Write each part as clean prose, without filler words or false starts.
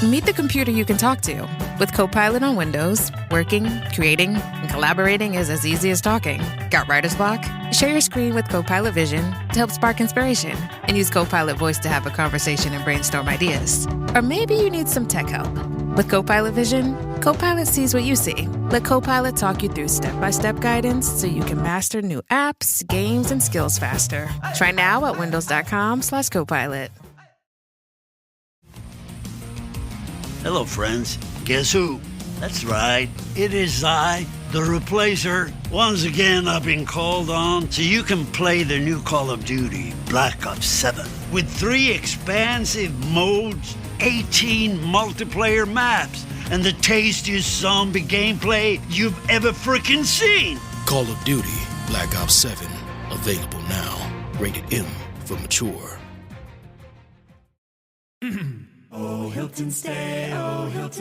Meet the computer you can talk to. With Copilot on Windows, working, creating, and collaborating is as easy as talking. Got writer's block? Share your screen with Copilot Vision to help spark inspiration, and use Copilot Voice to have a conversation and brainstorm ideas. Or maybe you need some tech help. With Copilot Vision, Copilot sees what you see. Let Copilot talk you through step-by-step guidance so you can master new apps, games, and skills faster. Try now at windows.com/Copilot. Hello, friends. Guess who? That's right. It is I, the Replacer. Once again, I've been called on so you can play the new Call of Duty, Black Ops 7, with 3 expansive modes, 18 multiplayer maps, and the tastiest zombie gameplay you've ever freaking seen. Call of Duty, Black Ops 7, available now. Rated M for mature. Oh, Hilton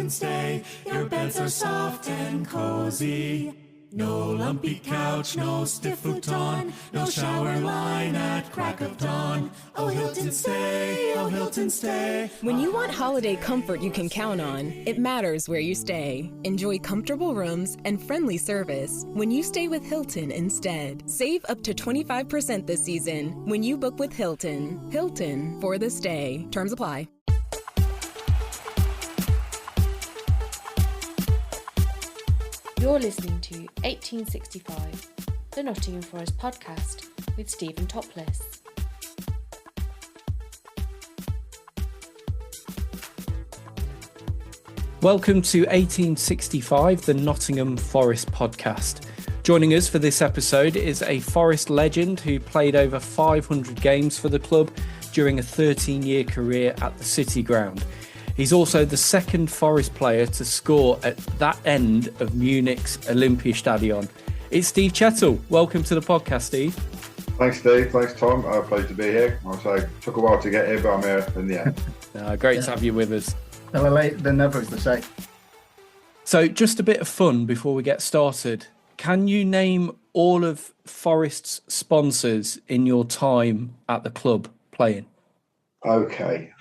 stay, your beds are soft and cozy. No lumpy couch, no stiff futon, no shower line at crack of dawn. Oh, Hilton stay. When you want holiday comfort you can count on, it matters where you stay. Enjoy comfortable rooms and friendly service when you stay with Hilton instead. Save up to 25% this season when you book with Hilton. Hilton for the stay. Terms apply. You're listening to 1865, the Nottingham Forest Podcast with Steven Toplis. Welcome to 1865, the Nottingham Forest Podcast. Joining us for this episode is a Forest legend who played over 500 games for the club during a 13-year career at the City Ground. He's also the second Forest player to score at that end of Munich's Olympiastadion. It's Steve Chettle. Welcome to the podcast, Steve. Thanks, Steve. Thanks, Tom. Pleasure to be here. It took a while to get here, but I'm here in the end. Great to have you with us. Never late, then never, as they say. So just a bit of fun before we get started. Can you name all of Forest's sponsors in your time at the club playing? Okay.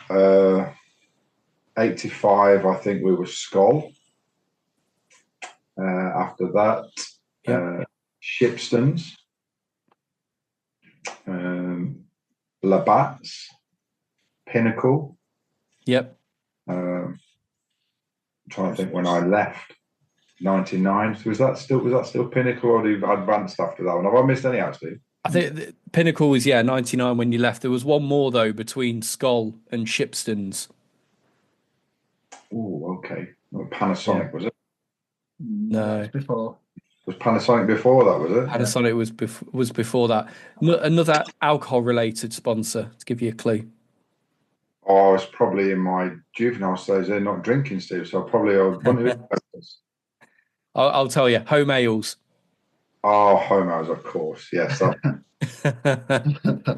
85, I think we were Skoll. After that, Shipstons, Labatt's, Pinnacle. Yep. I'm trying to think when I left, 99. So was that still Pinnacle, or have you advanced after that one? Have I missed any out, Steve? I think Pinnacle was 99 when you left. There was one more though between Skoll and Shipstons. Oh, okay. Panasonic, was it? No. Before. Was Panasonic before that, was it? Panasonic was before that. Another alcohol-related sponsor, to give you a clue. Oh, it's probably in my juvenile stage. They're not drinking, Steve, so I'll tell you, Home Ales. Oh, Home Ales, of course. Yes.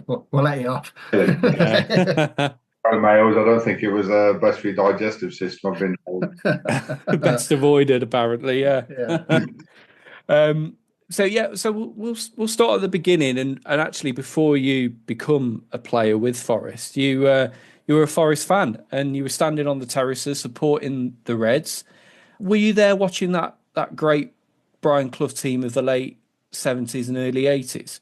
We'll let you off. Males, I don't think it was best for your digestive system. I've been told. Best avoided, apparently. Yeah. So we'll start at the beginning, and actually before you become a player with Forest, you were a Forest fan, and you were standing on the terraces supporting the Reds. Were you there watching that great Brian Clough team of the late 70s and early 80s?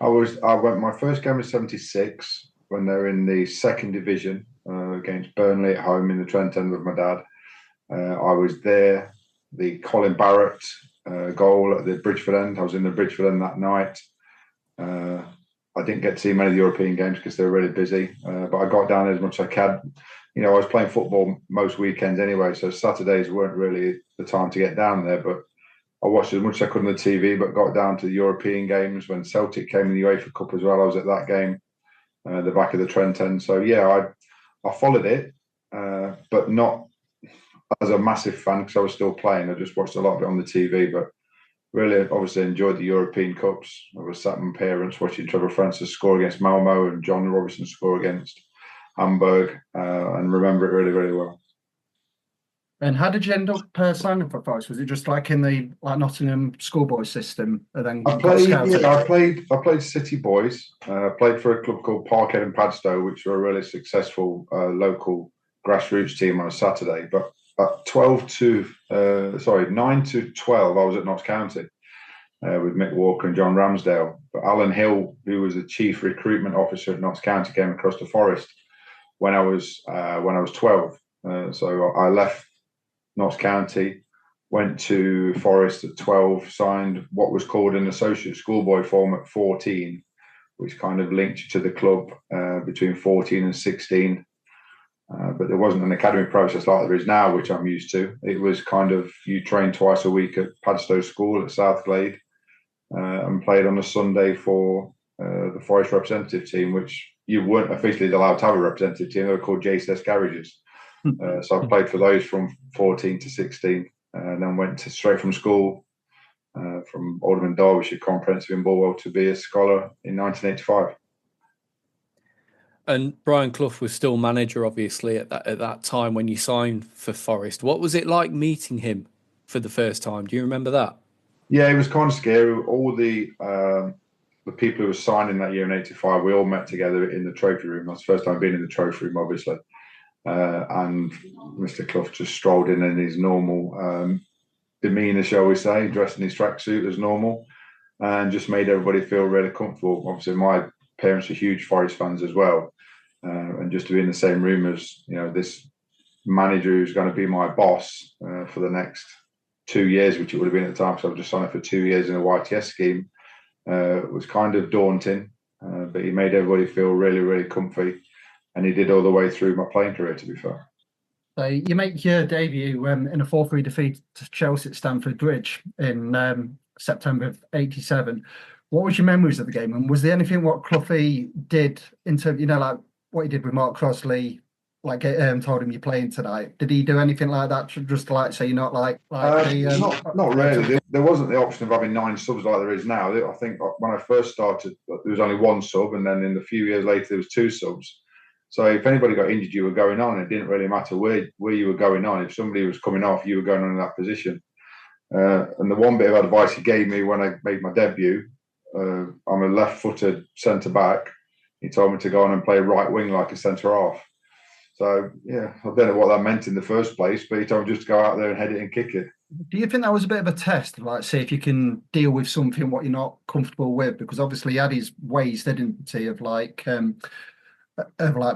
I went. My first game was 76. When they're in the second division against Burnley at home in the Trent End with my dad. I was there. The Colin Barrett goal at the Bridgeford End. I was in the Bridgeford End that night. I didn't get to see many of the European games because they were really busy, but I got down as much as I could. I was playing football most weekends anyway, so Saturdays weren't really the time to get down there, but I watched as much as I could on the TV, but got down to the European games when Celtic came in the UEFA Cup as well. I was at that game. The back of the Trent End. So, I followed it, but not as a massive fan because I was still playing. I just watched a lot of it on the TV, but really, obviously, enjoyed the European Cups. I was sat with my parents watching Trevor Francis score against Malmo and John Robinson score against Hamburg, and remember it really, really well. And how did you end up signing for Forest? Was it just like in the Nottingham schoolboy system? And then I played City Boys. Played for a club called Parkhead and Padstow, which were a really successful local grassroots team on a Saturday. But at 9 to 12, I was at Notts County with Mick Walker and John Ramsdale. But Alan Hill, who was the chief recruitment officer at Notts County, came across to Forest when I was 12. So I left Notts County, went to Forest at 12, signed what was called an associate schoolboy form at 14, which kind of linked you to the club between 14 and 16. But there wasn't an academy process like there is now, which I'm used to. It was kind of, you train twice a week at Padstow School at Southglade and played on a Sunday for the Forest representative team, which you weren't officially allowed to have a representative team. They were called JCS Carriages. So I played for those from 14 to 16, and then went straight from school, from Alderman Derbyshire Comprehensive in Bulwell, to be a scholar in 1985. And Brian Clough was still manager, obviously, at that time when you signed for Forest. What was it like meeting him for the first time? Do you remember that? Yeah, it was kind of scary. All the people who were signing that year in 85, we all met together in the trophy room. That's the first time being in the trophy room, obviously. And Mr. Clough just strolled in his normal demeanour, shall we say, dressed in his tracksuit as normal, and just made everybody feel really comfortable. Obviously, my parents are huge Forest fans as well, and just to be in the same room as this manager who's going to be my boss for the next 2 years, which it would have been at the time, so I've just signed up for 2 years in a YTS scheme, was kind of daunting, but he made everybody feel really, really comfy. And he did all the way through my playing career, to be fair. So you make your debut in a 4-3 defeat to Chelsea at Stamford Bridge in September of '87. What was your memories of the game? And was there anything what Cloughie did in terms, like what he did with Mark Crossley, like told him you're playing tonight? Did he do anything like that just to say you're not like not really. There wasn't the option of having 9 subs like there is now. I think when I first started, there was only 1 sub, and then in the few years later, there was 2 subs. So if anybody got injured, you were going on. It didn't really matter where you were going on. If somebody was coming off, you were going on in that position. And the one bit of advice he gave me when I made my debut, I'm a left-footed centre-back. He told me to go on and play right wing like a centre-half. So, yeah, I don't know what that meant in the first place, but he told me just to go out there and head it and kick it. Do you think that was a bit of a test, like see if you can deal with something what you're not comfortable with? Because obviously he had his ways, didn't he, of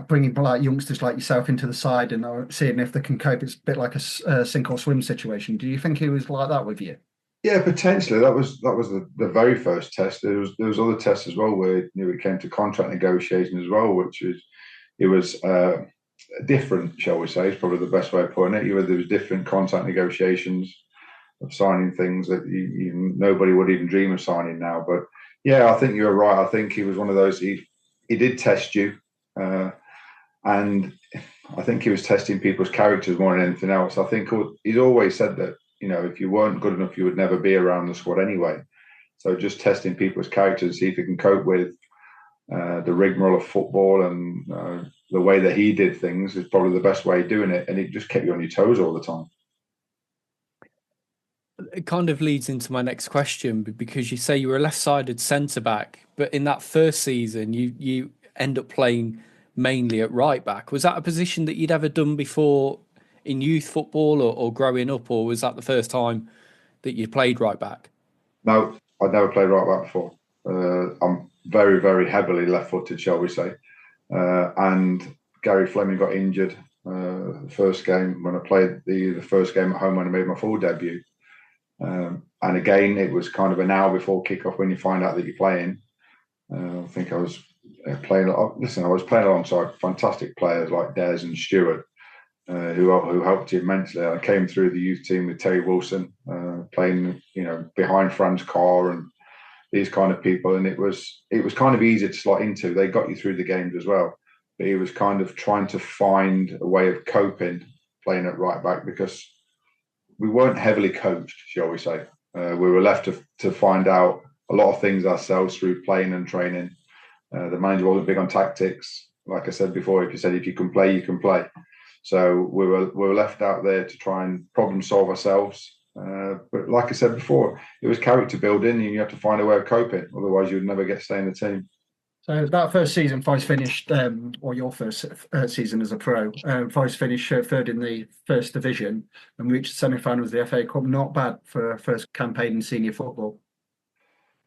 bringing youngsters like yourself into the side and seeing if they can cope. It's a bit like a sink or swim situation. Do you think he was like that with you? Yeah, potentially. That was the very first test. There was other tests as well where it came to contract negotiation as well, which was different, shall we say, is probably the best way of putting it. There was different contract negotiations of signing things that nobody would even dream of signing now. But yeah, I think you're right. I think he was one of those. He did test you. And I think he was testing people's characters more than anything else. I think he's always said that, if you weren't good enough, you would never be around the squad anyway. So just testing people's characters, see if you can cope with the rigmarole of football and the way that he did things is probably the best way of doing it. And it just kept you on your toes all the time. It kind of leads into my next question, because you say you were a left-sided centre-back, but in that first season, you end up playing mainly at right back. Was that a position that you'd ever done before in youth football or growing up, or was that the first time that you played right back? No, I'd never played right back before. I'm very, very heavily left-footed, shall we say. And Gary Fleming got injured the first game when I played the first game at home when I made my full debut. And again, it was kind of an hour before kickoff when you find out that you're playing. I think I was playing alongside fantastic players like Des and Stewart, who helped you immensely. I came through the youth team with Terry Wilson, playing behind Franz Carr and these kind of people, and it was kind of easy to slot into. They got you through the games as well, but he was kind of trying to find a way of coping playing at right back, because we weren't heavily coached, shall we say. We were left to find out a lot of things ourselves through playing and training. The manager wasn't big on tactics. Like I said before, if you can play, you can play. So we were left out there to try and problem solve ourselves. But like I said before, it was character building, and you have to find a way of coping. Otherwise, you'd never get to stay in the team. So that first season, Forest finished, or your first season as a pro, Forest finished third in the first division and reached the semi-finals of the FA Cup. Not bad for a first campaign in senior football.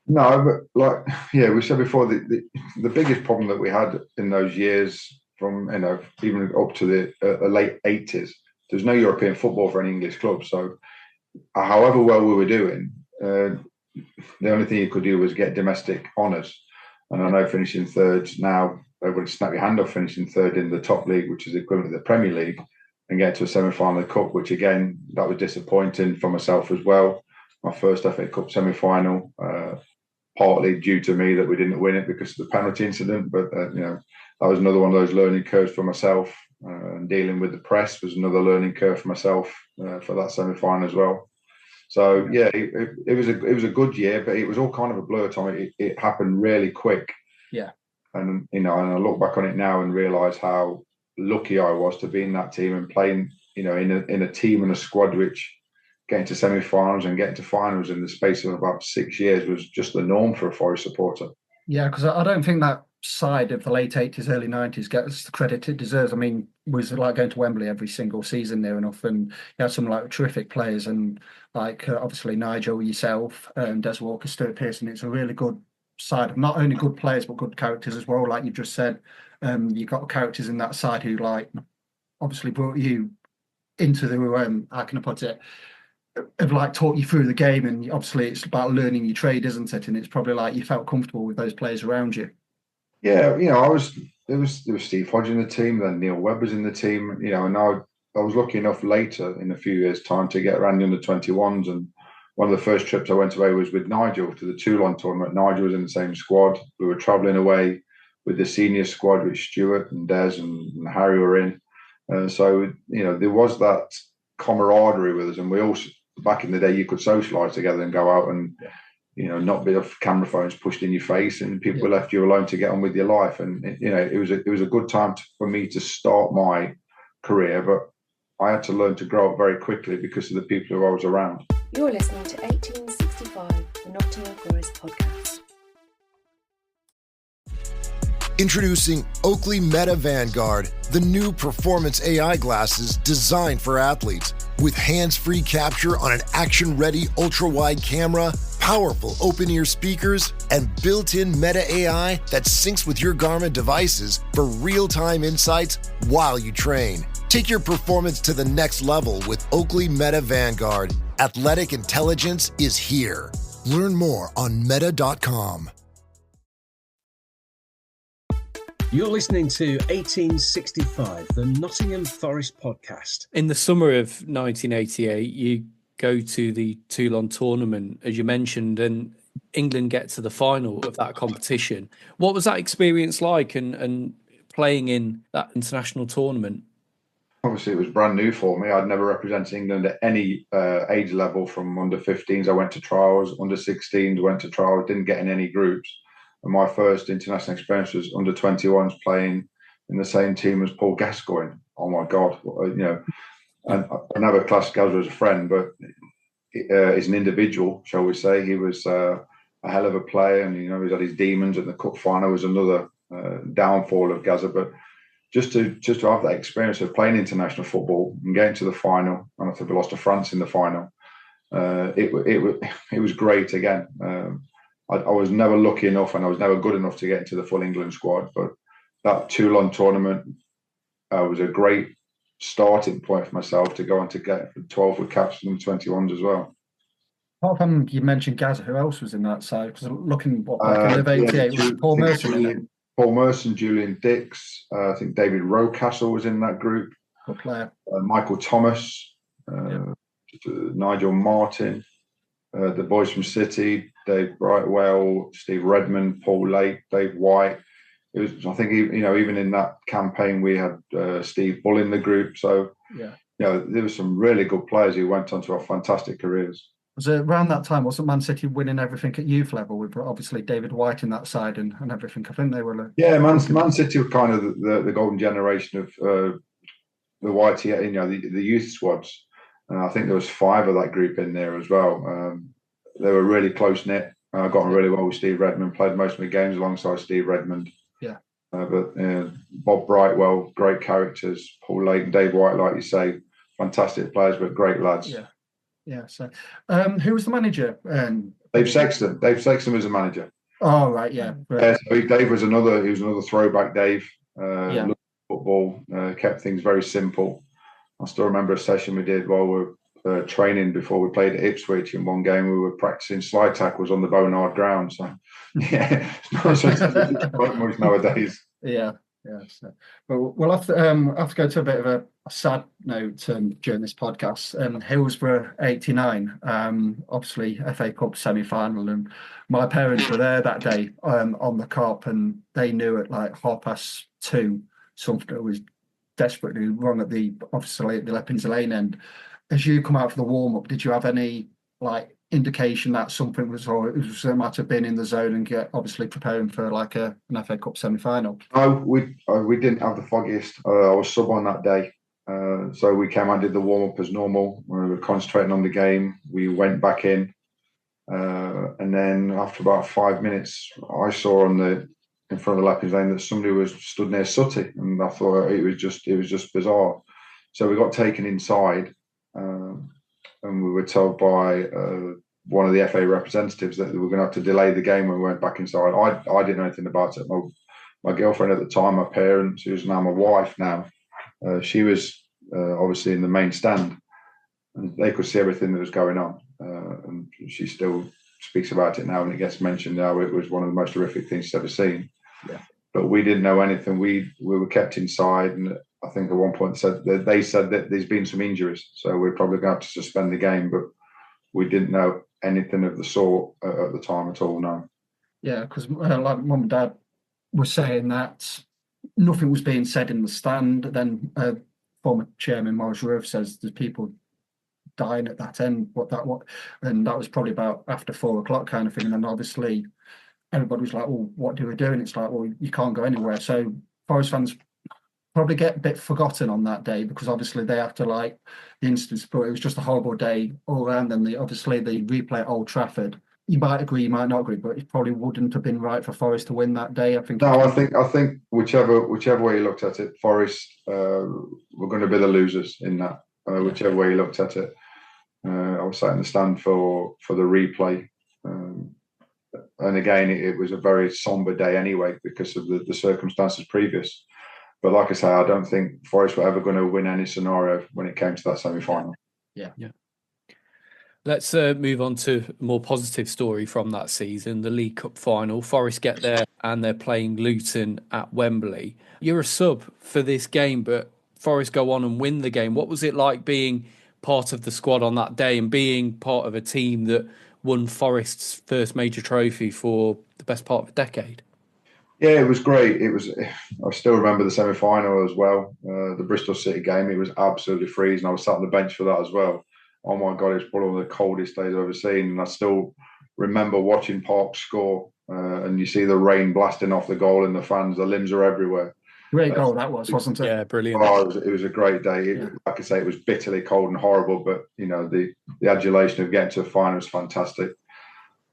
No, but we said before, the biggest problem that we had in those years, from even up to the late 80s, there's no European football for any English club. So, however well we were doing, the only thing you could do was get domestic honours. And I know finishing third now, everybody snap your hand off finishing third in the top league, which is the equivalent of the Premier League, and get to a semi-final of the Cup, which again, that was disappointing for myself as well. My first FA Cup semi-final, partly due to me that we didn't win it because of the penalty incident. But, that was another one of those learning curves for myself. And dealing with the press was another learning curve for myself for that semi-final as well. So it was a good year, but it was all kind of a blur, Tom. It happened really quick. Yeah. And and I look back on it now and realise how lucky I was to be in that team and playing, in a team and a squad which getting to semi-finals and getting to finals in the space of about 6 years was just the norm for a Forest supporter. Yeah, because I don't think that side of the late 80s, early 90s gets the credit it deserves. I mean, it was like going to Wembley every single season near enough, and you had some like terrific players, and like obviously Nigel, yourself, and Des Walker, Stuart Pearson. It's a really good side of not only good players but good characters as well. Like you just said, you got characters in that side who like obviously brought you into the how can I put it? Have like taught you through the game, and obviously it's about learning your trade, isn't it? And it's probably like you felt comfortable with those players around you. Yeah, there was Steve Hodge in the team, then Neil Webb was in the team, and I was lucky enough later in a few years' time to get around the under-21s, and one of the first trips I went away was with Nigel to the Toulon tournament. Nigel was in the same squad. We were travelling away with the senior squad, which Stuart and Des and Harry were in. So there was that camaraderie with us, and we also, back in the day, you could socialise together and go out and not be off camera phones pushed in your face, and people left you alone to get on with your life. And it was a good time for me to start my career, but I had to learn to grow up very quickly because of the people who I was around. You're listening to 1865, the Nottingham Forest Podcast. Introducing Oakley Meta Vanguard, the new performance AI glasses designed for athletes. With hands-free capture on an action-ready ultra-wide camera, powerful open-ear speakers, and built-in Meta AI that syncs with your Garmin devices for real-time insights while you train. Take your performance to the next level with Oakley Meta Vanguard. Athletic intelligence is here. Learn more on meta.com. You're listening to 1865, the Nottingham Forest Podcast. In the summer of 1988, you go to the Toulon tournament, as you mentioned, and England get to the final of that competition. What was that experience like, and playing in that international tournament? Obviously, it was brand new for me. I'd never represented England at any age level. From under 15s, I went to trials. Under 16s, went to trials. Didn't get in any groups. And my first international experience was under 21s, playing in the same team as Paul Gascoigne. Oh my God, And I never classed Gazza as a friend, but as an individual, shall we say, he was a hell of a player, and he's had his demons. And the cup final was another downfall of Gazza. But just to have that experience of playing international football and getting to the final, and I think we lost to France in the final. It was great again. I was never lucky enough, and I was never good enough to get into the full England squad. But that Toulon tournament was a great starting point for myself to go on to get 12 with caps and 21s as well. Apart from you mentioned Gaza, who else was in that side? Because looking back in 88, was Paul Merson in it? Paul Merson, Julian Dix, I think David Rocastle was in that group. Good player. Michael Thomas, Nigel Martin, the boys from City, Dave Brightwell, Steve Redmond, Paul Lake, Dave White. It was, I think, even in that campaign, we had Steve Bull in the group. So, there were some really good players who went on to have fantastic careers. Was it around that time, wasn't Man City winning everything at youth level with obviously David White in that side and everything? I think they were... Man City were kind of the golden generation of the White, the youth squads. And I think there was 5 of that group in there as well. They were really close-knit. I got on really well with Steve Redmond, played most of my games alongside Steve Redmond. Yeah. But Bob Brightwell, great characters. Paul Layton, Dave White, like you say, fantastic players, but great lads. Yeah. Yeah. So, who was the manager? Dave Sexton. Dave Sexton was the manager. Oh, right. Yeah. Yeah, so Dave was another. He was another throwback. Dave. Looked at football, kept things very simple. I still remember a session we did while we were training before we played at Ipswich. In one game, we were practicing slide tackles on the Bonard ground. So, yeah, it's not so much nowadays. Yeah. Yeah. So, but we'll have to go to a bit of a sad note during this podcast. Hillsborough 89, obviously FA Cup semi-final, and my parents were there that day on the Kop, and they knew at like 2:30 something was desperately wrong at the Leppings Lane end. As you come out for the warm-up, did you have any like indication that something was, or it might have been in the zone and get obviously preparing for like an FA Cup semi-final? No, we didn't have the foggiest. I was sub on that day, so we came out and did the warm-up as normal. We were concentrating on the game. We went back in, and then after about 5 minutes, I saw in front of the Leppings Lane that somebody was stood near Sutty, and I thought it was just bizarre. So we got taken inside, and we were told by one of the FA representatives that we were going to have to delay the game when we went back inside. I didn't know anything about it. My girlfriend at the time, my parents, who's now my wife now, she was obviously in the main stand, and they could see everything that was going on. And she still speaks about it now, and it gets mentioned now. It was one of the most horrific things she's ever seen. Yeah. But we didn't know anything. We were kept inside, and I think at one point they said that there's been some injuries, so we're probably going to have to suspend the game. But we didn't know anything of the sort at the time at all. No. Yeah, because like Mum and Dad were saying that nothing was being said in the stand. Then former chairman Maurice Ruth says there's people dying at that end. And that was probably about after 4 o'clock kind of thing. And then obviously everybody was like, "Well, what do we do?" And it's like, "Well, you can't go anywhere." So Forest fans probably get a bit forgotten on that day, because obviously they have to like the instance, but it was just a horrible day all around. And obviously the replay at Old Trafford, you might agree, you might not agree, but it probably wouldn't have been right for Forest to win that day. I think whichever way you looked at it, Forest were going to be the losers in that. Whichever way you looked at it, I was sat in the stand for the replay, and again it was a very somber day anyway because of the circumstances previous. But like I say, I don't think Forest were ever going to win any scenario when it came to that semi-final. Yeah. Let's move on to a more positive story from that season, the League Cup final. Forest get there and they're playing Luton at Wembley. You're a sub for this game, but Forest go on and win the game. What was it like being part of the squad on that day and being part of a team that won Forest's first major trophy for the best part of a decade? Yeah, it was great. I still remember the semi-final as well, the Bristol City game. It was absolutely freezing. I was sat on the bench for that as well. Oh my God, it's probably one of the coldest days I've ever seen. And I still remember watching Park score, and you see the rain blasting off the goal and the fans, the limbs are everywhere. Great goal that was, wasn't it? Yeah, brilliant. Oh, it was a great day. Like I say, it was bitterly cold and horrible, but the adulation of getting to the final was fantastic.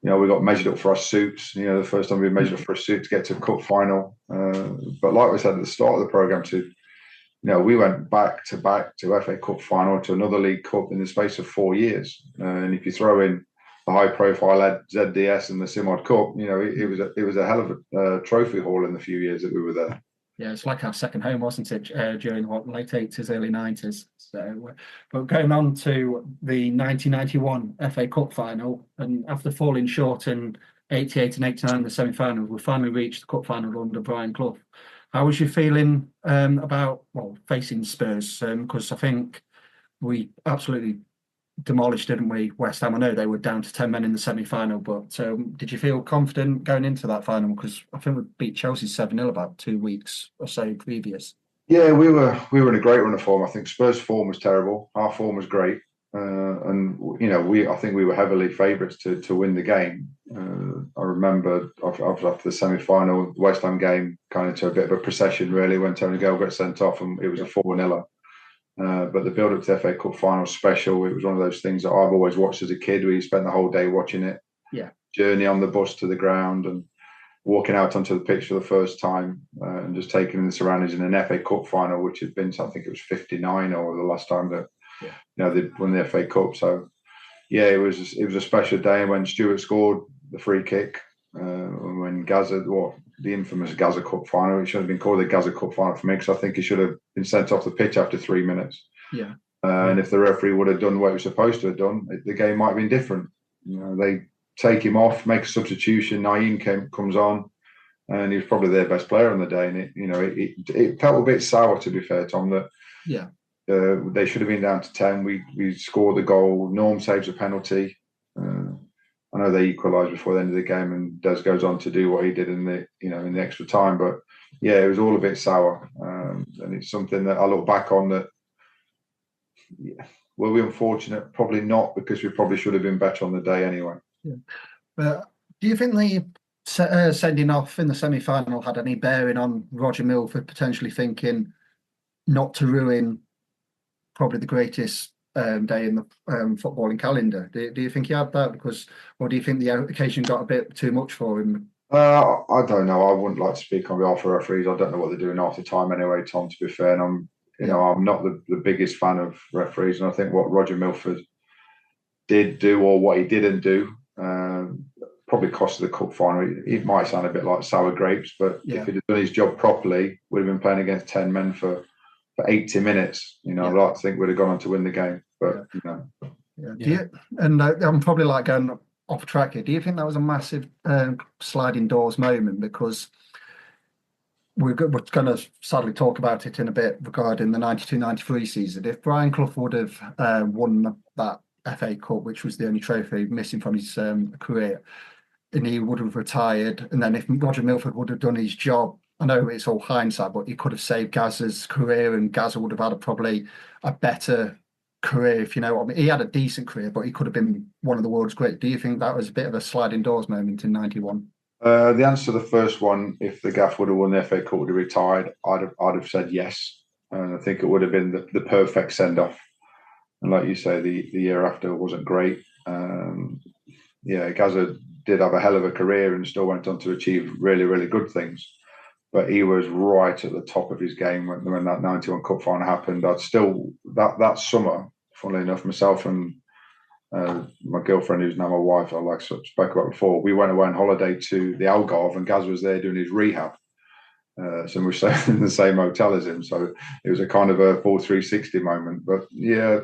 We got measured up for our suits. The first time we measured up for a suit to get to a cup final. But like we said at the start of the programme, we went back to FA Cup final to another League Cup in the space of 4 years. And if you throw in the high-profile ZDS and the Simod Cup, it was a hell of a trophy haul in the few years that we were there. Yeah, it's like our second home, wasn't it, during late 80s, early 90s. So, but going on to the 1991 FA Cup final, and after falling short in 88 and 89 in the semi-final, we finally reached the cup final under Brian Clough. How was you feeling about facing Spurs? Because I think we absolutely demolished, didn't we, West Ham? I know they were down to 10 men in the semi-final, but did you feel confident going into that final? Because I think we beat Chelsea 7-0 about 2 weeks or so previous. Yeah, we were in a great run of form. I think Spurs' form was terrible. Our form was great. And I think we were heavily favourites to win the game. I remember after the semi-final, the West Ham game kind of to a bit of a procession really when Tony Gale got sent off, and it was a 4-0. But the build-up to the FA Cup final was special. It was one of those things that I've always watched as a kid, where you spent the whole day watching it. Yeah. journey on the bus to the ground and walking out onto the pitch for the first time and just taking in the surroundings in an FA Cup final, which had been, I think it was 59 or the last time that they won the FA Cup. So yeah, it was a special day. When Stuart scored the free kick, when Gaza, the infamous Gaza Cup final, it should have been called the Gaza Cup final for me, because I think he should have been sent off the pitch after 3 minutes. Yeah. And if the referee would have done what he was supposed to have done, the game might have been different. They take him off, make a substitution. Naeem comes on, and he was probably their best player on the day. And it felt a bit sour, to be fair, Tom. That they should have been down to 10. We scored the goal. Norm saves a penalty. I know they equalised before the end of the game, and Des goes on to do what he did in the extra time. But yeah, it was all a bit sour, and it's something that I look back on that. Yeah. Were we unfortunate? Probably not, because we probably should have been better on the day anyway. Yeah. But do you think the sending off in the semi-final had any bearing on Roger Milford potentially thinking not to ruin probably the greatest day in the footballing calendar? Do you think he had that? Or do you think the occasion got a bit too much for him? I don't know. I wouldn't like to speak on behalf of referees. I don't know what they're doing half the time anyway, Tom, to be fair. And I'm not the biggest fan of referees, and I think what Roger Milford did do, or what he didn't do, probably cost the cup final. It might sound a bit like sour grapes, but if he'd done his job properly, we'd have been playing against 10 men for 80 minutes. I'd like to think we'd have gone on to win the game. But I'm probably like going off track here. Do you think that was a massive sliding doors moment? Because we're going to sadly talk about it in a bit regarding the 92-93 season. If Brian Clough would have won that FA Cup, which was the only trophy missing from his career, and he would have retired, and then if Roger Milford would have done his job, I know it's all hindsight, but he could have saved Gazza's career, and Gazza would have had probably a better career, if you know what I mean. He had a decent career, but he could have been one of the world's great. Do you think that was a bit of a sliding doors moment in 91? The answer to the first one, if the Gaff would have won the FA Cup, would have retired, I'd have said yes. And I think it would have been the perfect send-off. And like you say, the year after wasn't great. Gaza did have a hell of a career and still went on to achieve really, really good things. But he was right at the top of his game when that 91 Cup final happened. I'd still, that summer, funnily enough, myself and my girlfriend, who's now my wife, I spoke about before, we went away on holiday to the Algarve, and Gaz was there doing his rehab. So we were staying in the same hotel as him. So it was a kind of a full 360 moment. But yeah,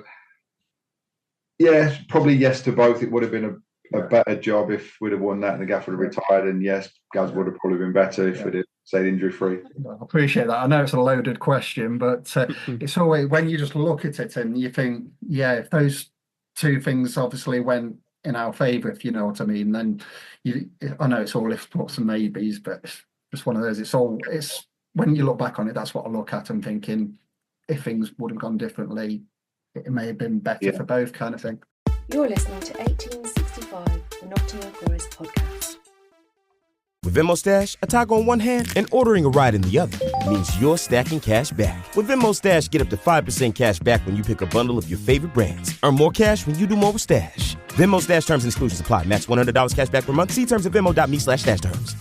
probably yes to both. It would have been a better job if we'd have won that and the Gaff would have retired. And yes, Gaz would have probably been better if we'd have stayed injury free. I appreciate that. I know it's a loaded question, but it's always, when you just look at it and you think, if those two things obviously went in our favour, if you know what I mean, then I know it's all ifs, buts and maybes, but it's just one of those. It's when you look back on it, that's what I look at and thinking, if things would have gone differently, it may have been better for both, kind of thing. You're listening to 1865, the Nottingham Forest Podcast. With Venmo Stash, a toggle on one hand and ordering a ride in the other means you're stacking cash back. With Venmo Stash, get up to 5% cash back when you pick a bundle of your favorite brands. Earn more cash when you do more with Stash. Venmo Stash terms and exclusions apply. Max $100 cash back per month. See terms at venmo.me/stash terms.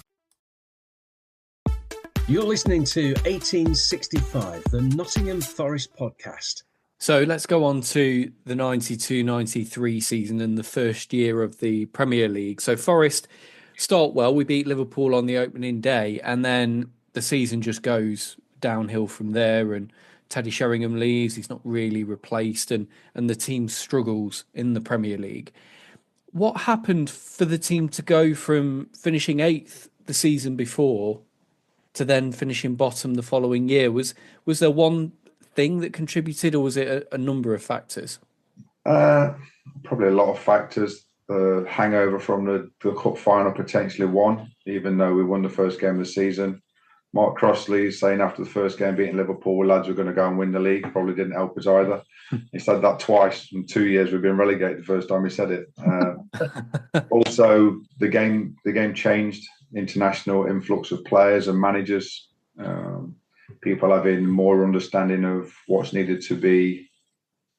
You're listening to 1865, the Nottingham Forest Podcast. So let's go on to the 92-93 season and the first year of the Premier League. So Forest start well. We beat Liverpool on the opening day, and then the season just goes downhill from there, and Teddy Sheringham leaves. He's not really replaced, and the team struggles in the Premier League. What happened for the team to go from finishing 8th the season before to then finishing bottom the following year? Was there one thing that contributed, or was it a number of factors? Probably a lot of factors. The hangover from the cup final, potentially won, even though we won the first game of the season. Mark Crossley saying after the first game beating Liverpool, lads were going to go and win the league, probably didn't help us either. He said that twice in 2 years. We've been relegated the first time he said it. Also, the game changed. International influx of players and managers. People having more understanding of what's needed to be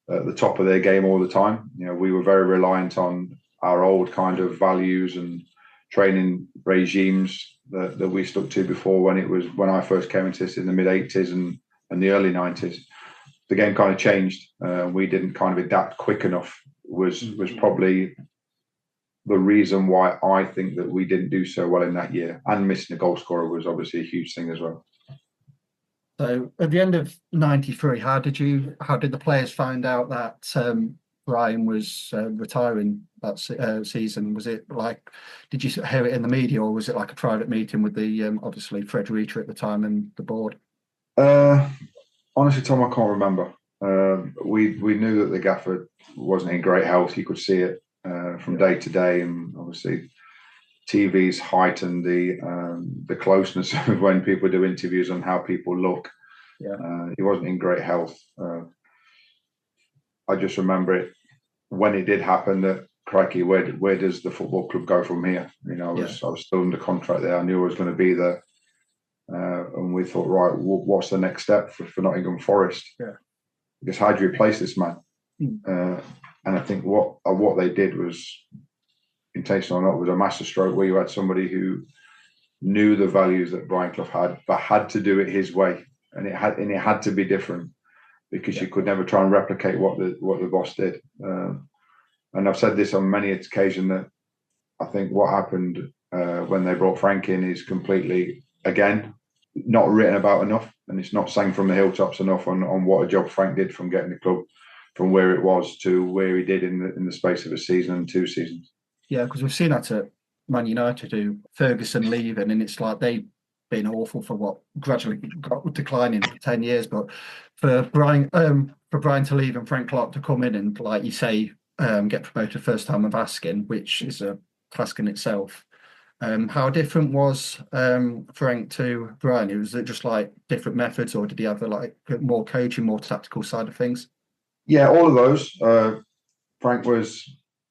at the top of their game all the time. We were very reliant on our old kind of values and training regimes that we stuck to before when I first came into this in the mid-80s and the early 90s. The game kind of changed. We didn't kind of adapt quick enough was probably the reason why I think that we didn't do so well in that year. And missing a goal scorer was obviously a huge thing as well. So at the end of 93, how did the players find out that Brian was retiring that season? Was it like, did you hear it in the media, or was it like a private meeting with the obviously Fred Reacher at the time and the board? Honestly, Tom, I can't remember. We knew that the gaffer wasn't in great health. You could see it from day to day, and obviously TV's heightened the closeness of when people do interviews on how people look. He wasn't in great health. I just remember it when it did happen that, crikey, where does the football club go from here? I was still under contract there. I knew I was going to be there. And we thought, right, what's the next step for Nottingham Forest? Because how do you replace this man? And I think what they did was, intentional or not, was a masterstroke where you had somebody who knew the values that Brian Clough had, but had to do it his way, and it had to be different, because you could never try and replicate what the boss did. And I've said this on many occasions that I think what happened when they brought Frank in is completely, again, not written about enough, and it's not sang from the hilltops enough on what a job Frank did from getting the club from where it was to where he did in the space of a season and 2 seasons. Yeah, because we've seen that at Man United, do Ferguson leaving, and it's like they've been awful for what gradually got declining for 10 years. But for Brian to leave and Frank Clark to come in and, like you say, get promoted first time of asking, which is a task in itself. How different was Frank to Brian? Was it just like different methods, or did he have more coaching, more tactical side of things? Yeah, all of those. Frank was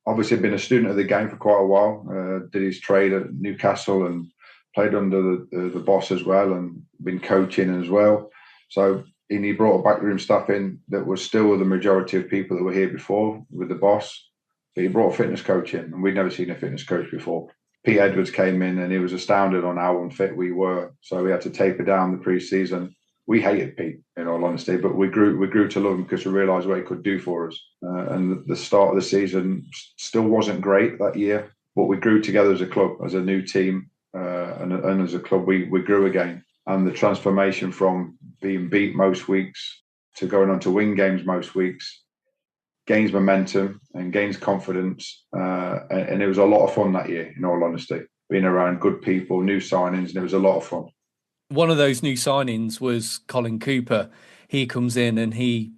obviously been a student of the game for quite a while. Did his trade at Newcastle and played under the boss as well, and been coaching as well. So he brought a backroom staff in that was still the majority of people that were here before with the boss. But he brought a fitness coach in, and we'd never seen a fitness coach before. Pete Edwards came in and he was astounded on how unfit we were. So we had to taper down the pre-season. We hated Pete, in all honesty, but we grew to love him because we realised what he could do for us. And the start of the season still wasn't great that year, but we grew together as a club, as a new team, and as a club we grew again. And the transformation from being beat most weeks to going on to win games most weeks gains momentum and gains confidence. And it was a lot of fun that year, in all honesty, being around good people, new signings, and it was a lot of fun. One of those new signings was Colin Cooper. He comes in and he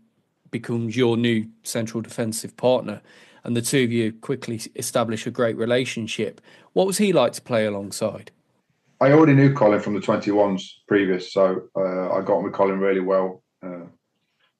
becomes your new central defensive partner, and the two of you quickly establish a great relationship. What was he like to play alongside? I already knew Colin from the 21s previous, so I got on with Colin really well.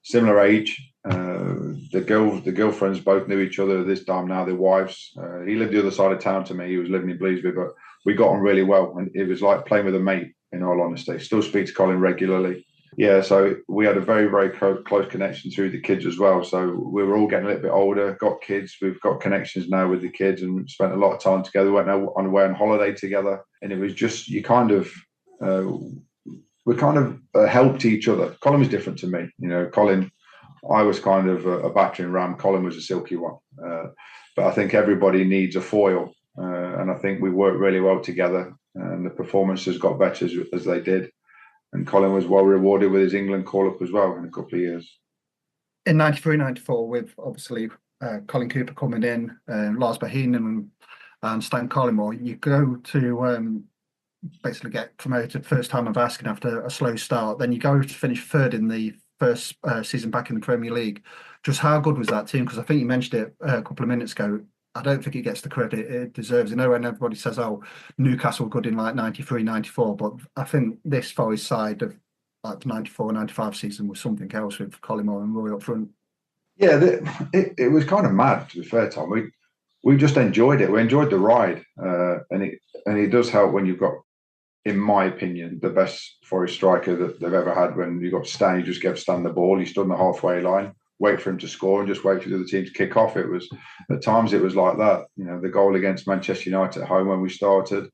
Similar age. The girlfriends both knew each other this time now, their wives. He lived the other side of town to me. He was living in Bleasby, but we got on really well, and it was like playing with a mate, in all honesty. Still speak to Colin regularly. Yeah, so we had a very, very close connection through the kids as well. So we were all getting a little bit older, got kids. We've got connections now with the kids and spent a lot of time together. We went away on holiday together. And it was just, we kind of helped each other. Colin was different to me. Colin, I was kind of a battering ram. Colin was a silky one. But I think everybody needs a foil. And I think we worked really well together. And the performances got better as they did. And Colin was well rewarded with his England call-up as well in a couple of years. In 93-94, with obviously Colin Cooper coming in, Lars Bohinen and Stan Collymore, you go to basically get promoted first time of asking after a slow start. Then you go to finish third in the first season back in the Premier League. Just how good was that team? Because I think you mentioned it a couple of minutes ago. I don't think it gets the credit it deserves. I know when everybody says, oh, Newcastle were good in like 93, 94, but I think this Forest side of like the 94, 95 season was something else with Collymore and Roy up front. Yeah, it was kind of mad, to be fair, Tom. We just enjoyed it. We enjoyed the ride. And it does help when you've got, in my opinion, the best Forest striker that they've ever had. When you've got Stan, you just get to stand the ball. You stood on the halfway line. wait for him to score and just wait for the other team to kick off. It was at times it was like that. The goal against Manchester United at home when we started,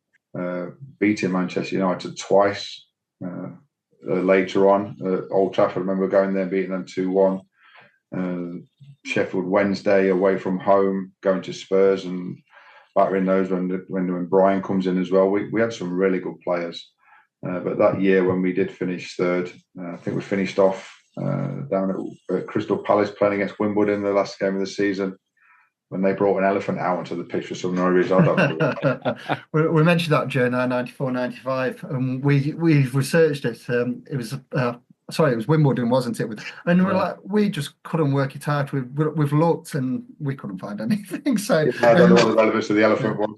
beating Manchester United twice later on at Old Trafford. I remember going there and beating them 2-1. Sheffield Wednesday away from home, going to Spurs and battering those when Brian comes in as well. We had some really good players. But that year when we did finish third, I think we finished off down at Crystal Palace playing against Wimbledon in the last game of the season, when they brought an elephant out onto the pitch for some no reason. We mentioned that during our 94-95, and we researched it. It was Wimbledon, wasn't it? And we're like, we just couldn't work it out. We've looked and we couldn't find anything. So I don't know what the relevance of the elephant was.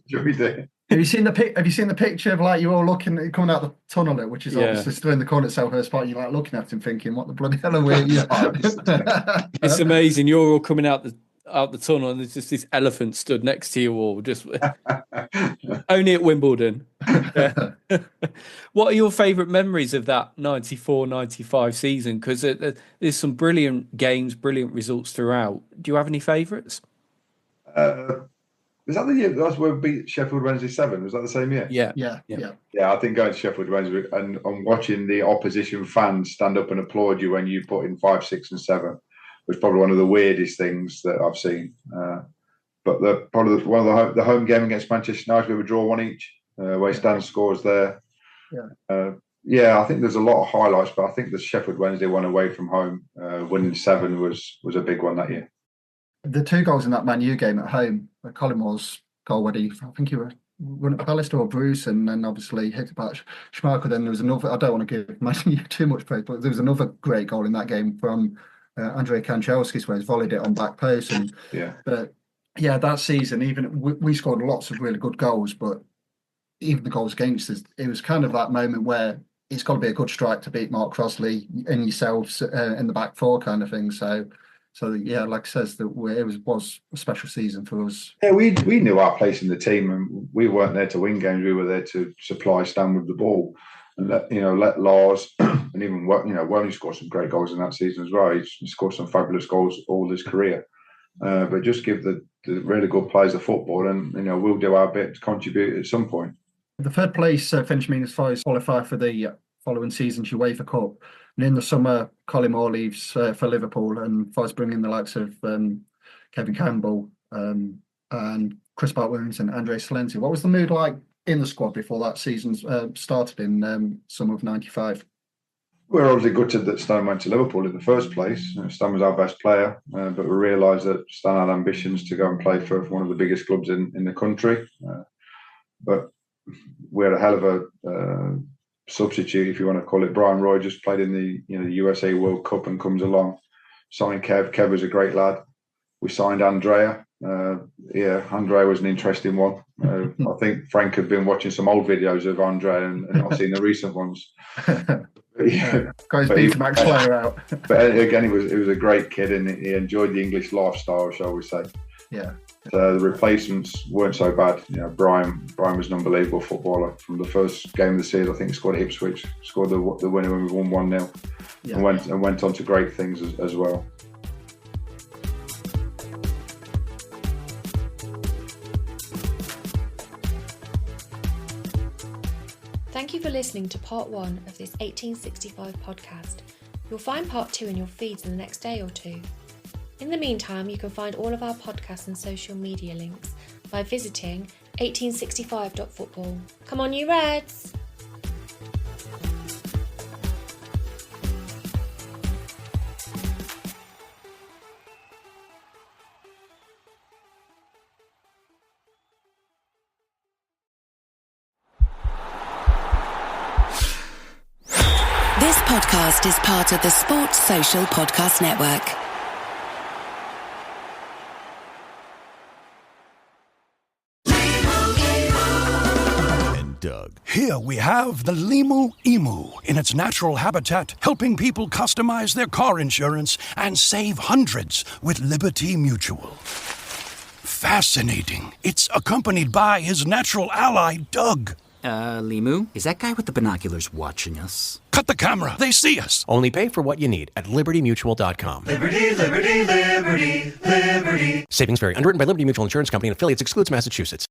Have you seen the picture of like you all looking coming out the tunnel, which is obviously still in the corner at Selhurst Park? You're like looking at him, thinking, "What the bloody hell are we?" It's amazing. You're all coming out the tunnel, and there's just this elephant stood next to you all. Just only at Wimbledon. What are your favourite memories of that 94-95 season? Because there's some brilliant games, brilliant results throughout. Do you have any favourites? Was that the year that's where we beat Sheffield Wednesday 7? Was that the same year? Yeah. I think going to Sheffield Wednesday and watching the opposition fans stand up and applaud you when you put in 5, 6, and 7 was probably one of the weirdest things that I've seen. But the home game against Manchester United, we were draw 1 each, where Stan scores there. I think there's a lot of highlights, but I think the Sheffield Wednesday one away from home, winning 7 was a big one that year. The 2 goals in that Man U game at home, Collingwood's goal where I think he run at Pallister or Bruce, and then obviously hit it back Schmeichel. Then there was another, I don't want to give Man U too much praise, but there was another great goal in that game from Andrei Kanchelskis where he's volleyed it on back post. And that season, even we scored lots of really good goals, but even the goals against us, it was kind of that moment where it's got to be a good strike to beat Mark Crossley and yourselves in the back four kind of thing. So like I says, that it was a special season for us. Yeah, we knew our place in the team, and we weren't there to win games. We were there to supply Stan with the ball, and let Lars and even Wembley scored some great goals in that season as well. He scored some fabulous goals all his career. But just give the really good players the football, and we'll do our bit to contribute at some point. The third place finished meaning as far as qualify for the following season's UEFA Cup. And in the summer, Colin Moore leaves for Liverpool, and Forrest bring in the likes of Kevin Campbell and Chris Bart-Williams and Andre Salenti. What was the mood like in the squad before that season started in summer of 95? We're obviously gutted that Stan went to Liverpool in the first place. Stan was our best player, but we realised that Stan had ambitions to go and play for one of the biggest clubs in the country. But we had a hell of a substitute, if you want to call it. Brian Roy just played in the USA World Cup and comes along. Signed Kev. Kev was a great lad. We signed Andrea. Andrea was an interesting one. I think Frank had been watching some old videos of Andrea and not seen the recent ones. Guys, beat Max player out. But again, he was a great kid, and he enjoyed the English lifestyle, shall we say. Yeah. So the replacements weren't so bad. Brian was an unbelievable footballer. From the first game of the season, I think he scored at Ipswich, scored the winner when we won 1-0, and went on to great things as well. Thank you for listening to part 1 of this 1865 podcast. You'll find part 2 in your feeds in the next day or two. In the meantime, you can find all of our podcasts and social media links by visiting 1865.football. Come on, you Reds! This podcast is part of the Sports Social Podcast Network. Doug. Here we have the Limu Emu in its natural habitat, helping people customize their car insurance and save hundreds with Liberty Mutual. Fascinating. It's accompanied by his natural ally, Doug. Limu, is that guy with the binoculars watching us? Cut the camera. They see us. Only pay for what you need at libertymutual.com. Liberty, liberty, liberty, liberty. Savings vary. Underwritten by Liberty Mutual Insurance Company and affiliates. Excludes Massachusetts.